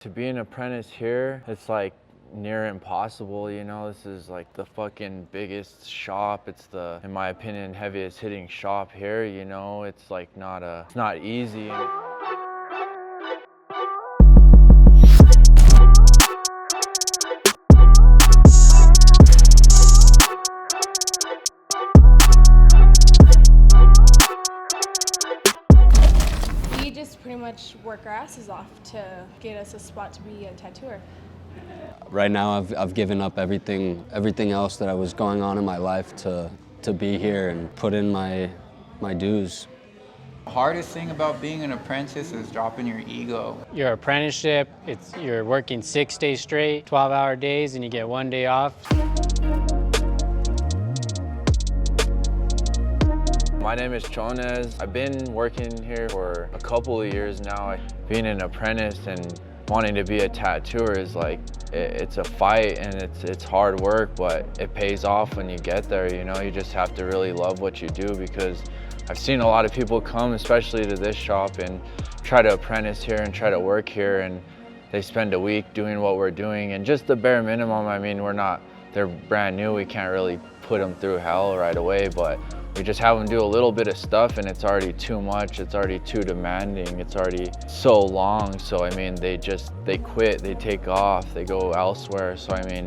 To be an apprentice here, it's like near impossible, you know. This is like the fucking biggest shop. It's the, in my opinion, heaviest hitting shop here, you know. It's like it's not easy. We just pretty much work our asses off to get us a spot to be a tattooer. Right now, I've given up everything else that was going on in my life to be here and put in my dues. The hardest thing about being an apprentice is dropping your ego. Your apprenticeship, you're working 6 days straight, 12-hour days, and you get 1 day off. My name is Chonez. I've been working here for a couple of years now. Being an apprentice and wanting to be a tattooer is like, it's a fight and it's hard work, but it pays off when you get there, you know? You just have to really love what you do, because I've seen a lot of people come, especially to this shop, and try to apprentice here and try to work here, and they spend a week doing what we're doing, and just the bare minimum. I mean, they're brand new, we can't really put them through hell right away, but we just have them do a little bit of stuff and it's already too much, it's already too demanding, it's already so long. So I mean, they quit, they take off, they go elsewhere. So I mean,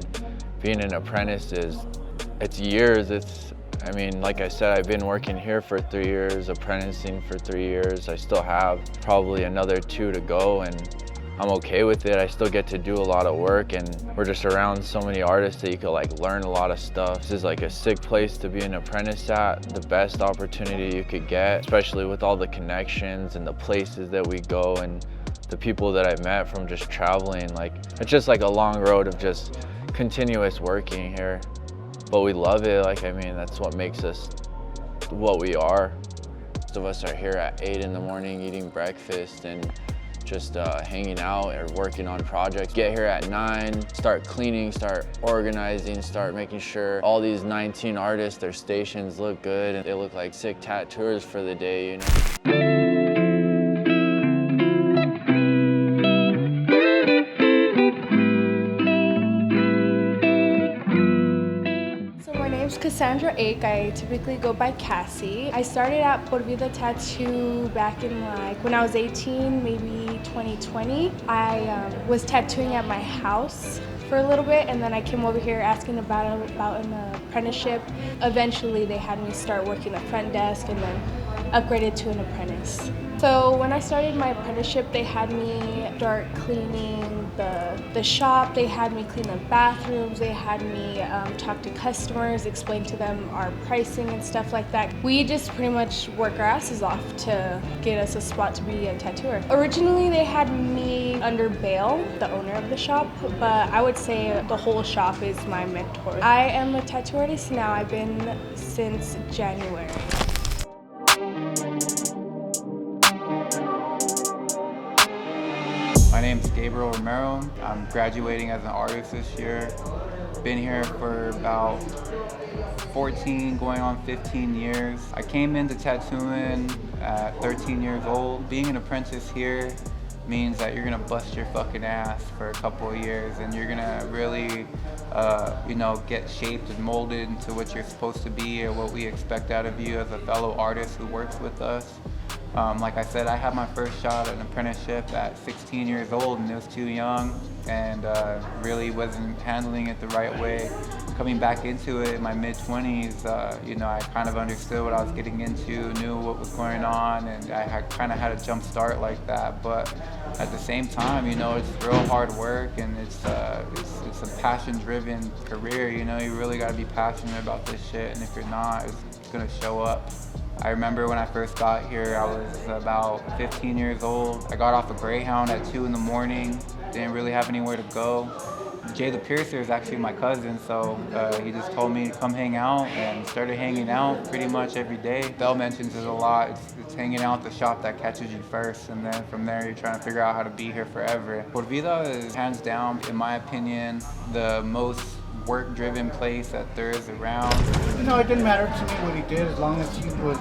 being an apprentice it's years. I mean, like I said, I've been working here for 3 years, apprenticing for 3 years. I still have probably another 2 to go, and I'm okay with it. I still get to do a lot of work, and we're just around so many artists that you could like learn a lot of stuff. This is like a sick place to be an apprentice at, the best opportunity you could get, especially with all the connections and the places that we go and the people that I've met from just traveling. Like, it's just like a long road of just continuous working here. But we love it. Like, I mean, that's what makes us what we are. Most of us are here at 8 in the morning eating breakfast and just hanging out or working on projects. Get here at 9, start cleaning, start organizing, start making sure all these 19 artists, their stations look good and they look like sick tattooers for the day, you know? Cassandra Ake. I typically go by Cassie. I started at Vida Tattoo back in when I was 18, maybe 2020. I was tattooing at my house for a little bit, and then I came over here asking about an apprenticeship. Eventually they had me start working the front desk and then upgraded to an apprentice. So when I started my apprenticeship, they had me start cleaning the shop, they had me clean the bathrooms, they had me talk to customers, explain to them our pricing and stuff like that. We just pretty much work our asses off to get us a spot to be a tattooer. Originally they had me under Bale, the owner of the shop, but I would say the whole shop is my mentor. I am a tattoo artist now. I've been since January. My name's Gabriel Romero. I'm graduating as an artist this year. Been here for about 14, going on 15 years. I came into tattooing at 13 years old. Being an apprentice here means that you're gonna bust your fucking ass for a couple of years, and you're gonna really get shaped and molded into what you're supposed to be or what we expect out of you as a fellow artist who works with us. Like I said, I had my first shot at an apprenticeship at 16 years old, and it was too young and really wasn't handling it the right way. Coming back into it in my mid-20s, I kind of understood what I was getting into, knew what was going on, and I kind of had a jump start like that. But at the same time, it's real hard work, and it's a passion-driven career. You really got to be passionate about this shit, and if you're not, it's gonna show up. I remember when I first got here, I was about 15 years old. I got off a Greyhound at 2 in the morning, didn't really have anywhere to go. Jay the Piercer is actually my cousin, so he just told me to come hang out, and started hanging out pretty much every day. Bell mentions it a lot. It's hanging out at the shop that catches you first, and then from there you're trying to figure out how to be here forever. Vida is hands down, in my opinion, the most work-driven place that there is around. It didn't matter to me what he did as long as he was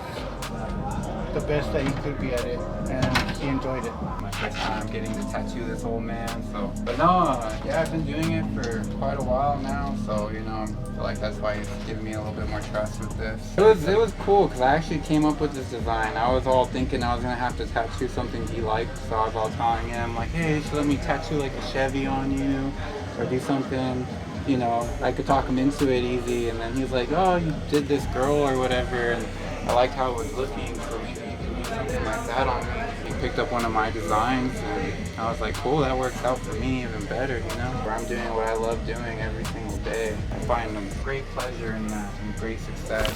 the best that he could be at it. And actually enjoyed it. My first time getting to tattoo this old man, so. But no, yeah, I've been doing it for quite a while now, so, you know, I feel like that's why he's giving me a little bit more trust with this. It was cool, because I actually came up with this design. I was all thinking I was going to have to tattoo something he liked, so I was all telling him, like, hey, you should let me tattoo like a Chevy on you, or do something, you know, I could talk him into it easy. And then he's like, oh, you did this girl or whatever, and I liked how it was looking, so maybe you can do something like that on me. He picked up one of my designs, and I was like, cool, that works out for me even better, you know? Where I'm doing what I love doing every single day. I find great pleasure in that and great success.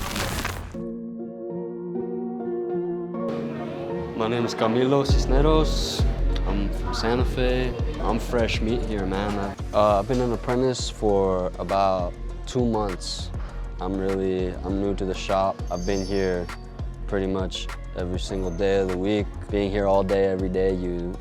My name is Camilo Cisneros. I'm from Santa Fe. I'm fresh meat here, man. I've been an apprentice for about 2 months. I'm new to the shop. I've been here pretty much every single day of the week. Being here all day, every day, you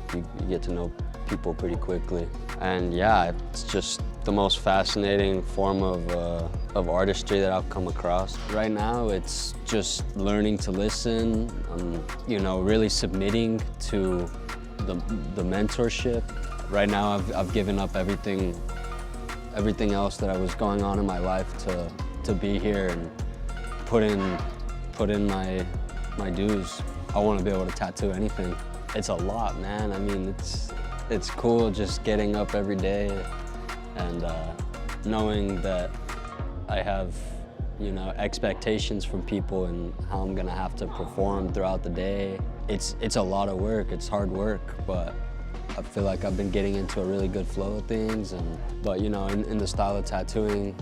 get to know people pretty quickly. And yeah, it's just the most fascinating form of artistry that I've come across. Right now, it's just learning to listen, you know, really submitting to the mentorship. Right now, I've given up everything else that was going on in my life to be here and put in my dues. I want to be able to tattoo anything. It's a lot, man. I mean, it's cool just getting up every day and knowing that I have, you know, expectations from people and how I'm gonna have to perform throughout the day. It's a lot of work, it's hard work, but I feel like I've been getting into a really good flow of things. But you know, in the style of tattooing,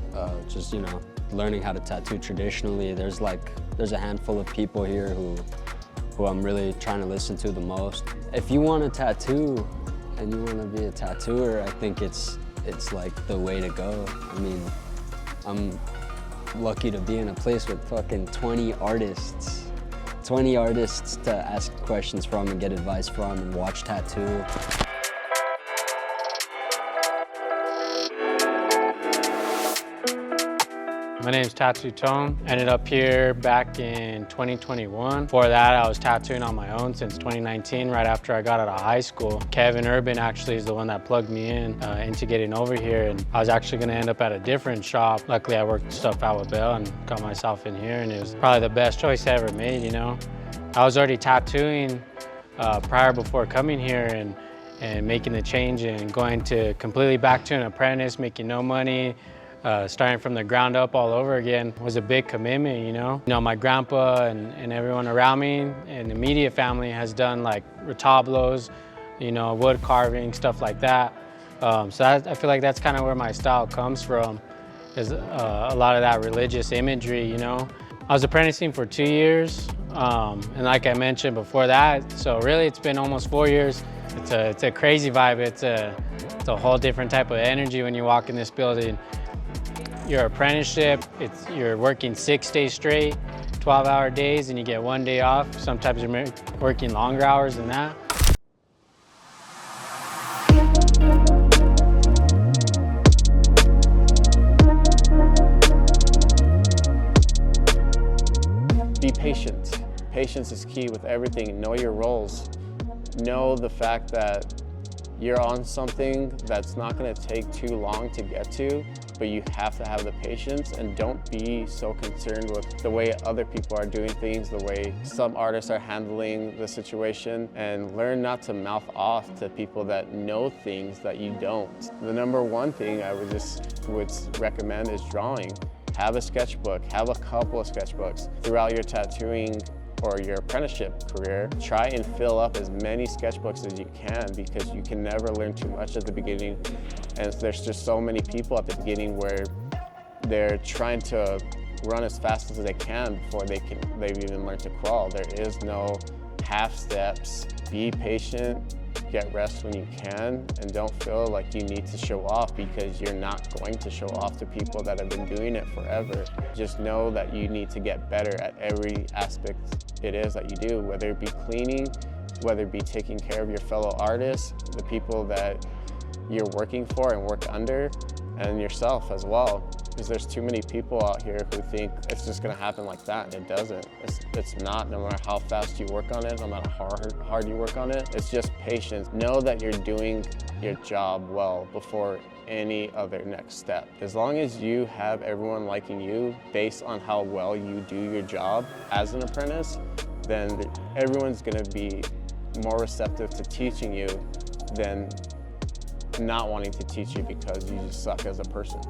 just, you know, learning how to tattoo traditionally, there's a handful of people here who I'm really trying to listen to the most. If you want to tattoo and you want to be a tattooer, I think it's like the way to go. I mean, I'm lucky to be in a place with fucking 20 artists to ask questions from and get advice from and watch tattoo. My name's Tattoo Tone. Ended up here back in 2021. Before that, I was tattooing on my own since 2019, right after I got out of high school. Kevin Urban actually is the one that plugged me into getting over here, and I was actually gonna end up at a different shop. Luckily, I worked stuff out with Bill and got myself in here, and it was probably the best choice I ever made, you know? I was already tattooing before coming here and making the change and going to completely back to an apprentice, making no money, starting from the ground up all over again was a big commitment, you know? You know, my grandpa and everyone around me and immediate family has done like retablos, you know, wood carving, stuff like that. So I feel like that's kind of where my style comes from, is a lot of that religious imagery, you know? I was apprenticing for 2 years, and like I mentioned before that, so really it's been almost 4 years. It's a crazy vibe. It's a whole different type of energy when you walk in this building. Your apprenticeship, you're working 6 days straight, 12-hour days, and you get 1 day off. Sometimes you're working longer hours than that. Be patient. Patience is key with everything. Know your roles. Know the fact that you're on something that's not going to take too long to get to, but you have to have the patience, and don't be so concerned with the way other people are doing things, the way some artists are handling the situation, and learn not to mouth off to people that know things that you don't. The number one thing I would recommend is drawing. Have a sketchbook, have a couple of sketchbooks throughout your tattooing or your apprenticeship career. Try and fill up as many sketchbooks as you can, because you can never learn too much at the beginning. And there's just so many people at the beginning where they're trying to run as fast as they can before they've even learned to crawl. There is no half steps. Be patient, get rest when you can, and don't feel like you need to show off, because you're not going to show off to people that have been doing it forever. Just know that you need to get better at every aspect it is that you do, whether it be cleaning, whether it be taking care of your fellow artists, the people that you're working for and work under, and yourself as well. Because there's too many people out here who think it's just gonna happen like that, and it doesn't. It's not. No matter how fast you work on it, no matter hard you work on it. It's just patience. Know that you're doing your job well before any other next step. As long as you have everyone liking you based on how well you do your job as an apprentice, then everyone's gonna be more receptive to teaching you than not wanting to teach you because you just suck as a person.